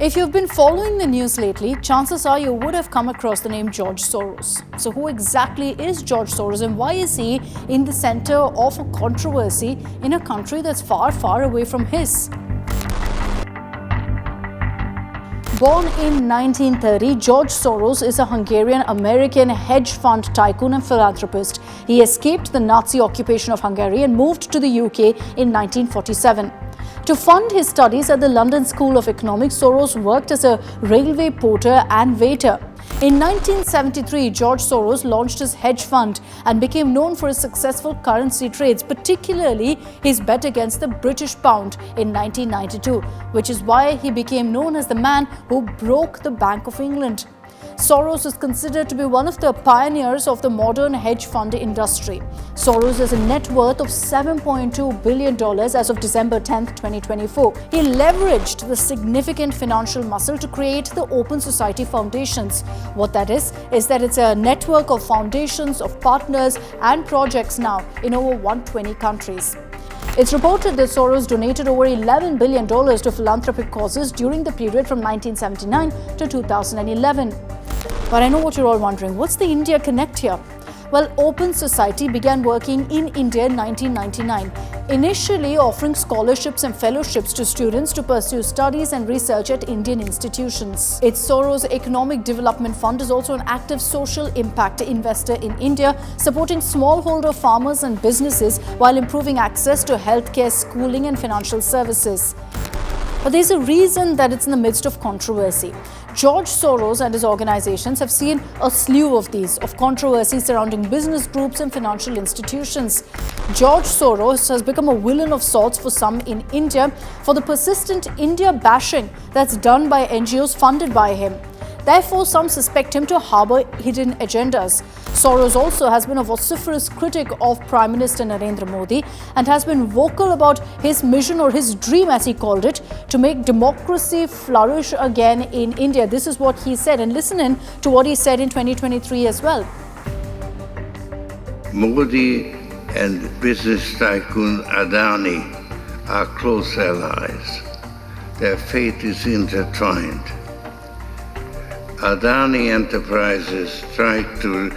If you've been following the news lately, chances are you would have come across the name George Soros. So who exactly is George Soros and why is he in the center of a controversy in a country that's far, far away from his? Born in 1930, George Soros is a Hungarian-American hedge fund tycoon and philanthropist. He escaped the Nazi occupation of Hungary and moved to the UK in 1947. To fund his studies at the London School of Economics, Soros worked as a railway porter and waiter. In 1973, George Soros launched his hedge fund and became known for his successful currency trades, particularly his bet against the British pound in 1992, which is why he became known as the man who broke the Bank of England. Soros is considered to be one of the pioneers of the modern hedge fund industry. Soros has a net worth of $7.2 billion as of December 10, 2024. He leveraged the significant financial muscle to create the Open Society Foundations. What that is that it's a network of foundations, of partners and projects now in over 120 countries. It's reported that Soros donated over $11 billion to philanthropic causes during the period from 1979 to 2011. But I know what you're all wondering, what's the India connect here? Well, Open Society began working in India in 1999, initially offering scholarships and fellowships to students to pursue studies and research at Indian institutions. Its Soros Economic Development Fund is also an active social impact investor in India, supporting smallholder farmers and businesses while improving access to healthcare, schooling and financial services. But there's a reason that it's in the midst of controversy. George Soros and his organizations have seen a slew of controversies surrounding business groups and financial institutions. George Soros has become a villain of sorts for some in India for the persistent India bashing that's done by NGOs funded by him. Therefore, some suspect him to harbor hidden agendas. Soros also has been a vociferous critic of Prime Minister Narendra Modi and has been vocal about his mission, or his dream as he called it, to make democracy flourish again in India. This is what he said, and listen in to what he said in 2023 as well. Modi and business tycoon Adani are close allies. Their fate is intertwined. Adani Enterprises tried to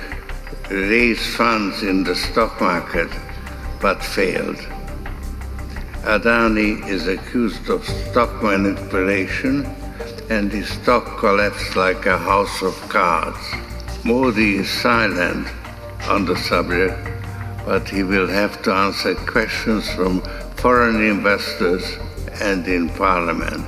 raise funds in the stock market but failed. Adani is accused of stock manipulation and his stock collapsed like a house of cards. Modi is silent on the subject, but he will have to answer questions from foreign investors and in Parliament.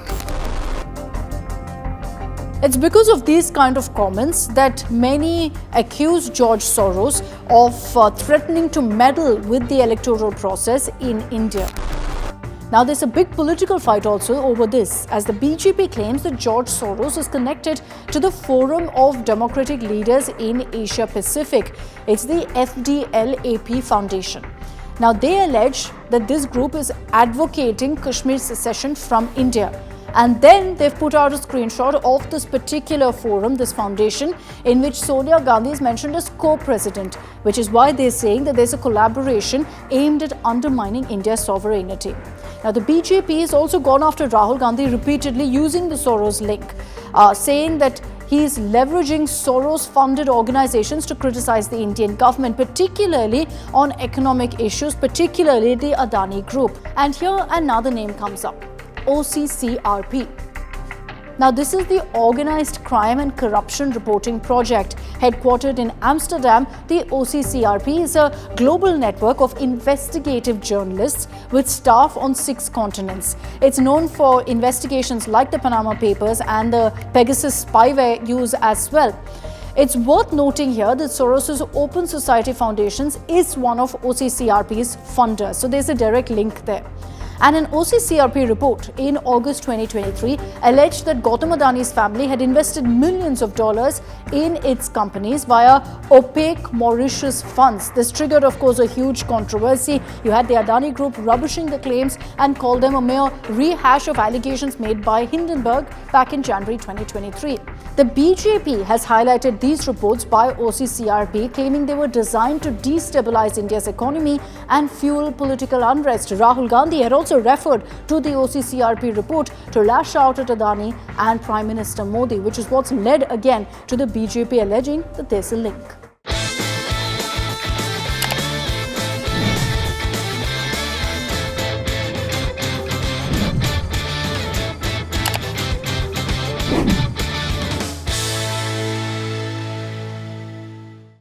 It's because of these kind of comments that many accuse George Soros of threatening to meddle with the electoral process in India. Now, there's a big political fight also over this, as the BJP claims that George Soros is connected to the Forum of Democratic Leaders in Asia Pacific. It's the FDLAP Foundation. Now, they allege that this group is advocating Kashmir secession from India. And then they've put out a screenshot of this particular forum, this foundation, in which Sonia Gandhi is mentioned as co-president, which is why they're saying that there's a collaboration aimed at undermining India's sovereignty. Now, the BJP has also gone after Rahul Gandhi repeatedly using the Soros link, saying that he's leveraging Soros-funded organizations to criticize the Indian government, particularly on economic issues, particularly the Adani group. And here another name comes up. OCCRP. Now, this is the Organized Crime and Corruption Reporting Project. Headquartered in Amsterdam, the OCCRP is a global network of investigative journalists with staff on 6 continents. It's known for investigations like the Panama Papers and the Pegasus spyware use as well. It's worth noting here that Soros' Open Society Foundations is one of OCCRP's funders, so there's a direct link there. And an OCCRP report in August 2023 alleged that Gautam Adani's family had invested millions of dollars in its companies via opaque Mauritius funds. This triggered, of course, a huge controversy. You had the Adani group rubbishing the claims and called them a mere rehash of allegations made by Hindenburg back in January 2023. The BJP has highlighted these reports by OCCRP, claiming they were designed to destabilize India's economy and fuel political unrest. Rahul Gandhi had also also referred to the OCCRP report to lash out at Adani and Prime Minister Modi, which is what's led again to the BJP alleging that there's a link.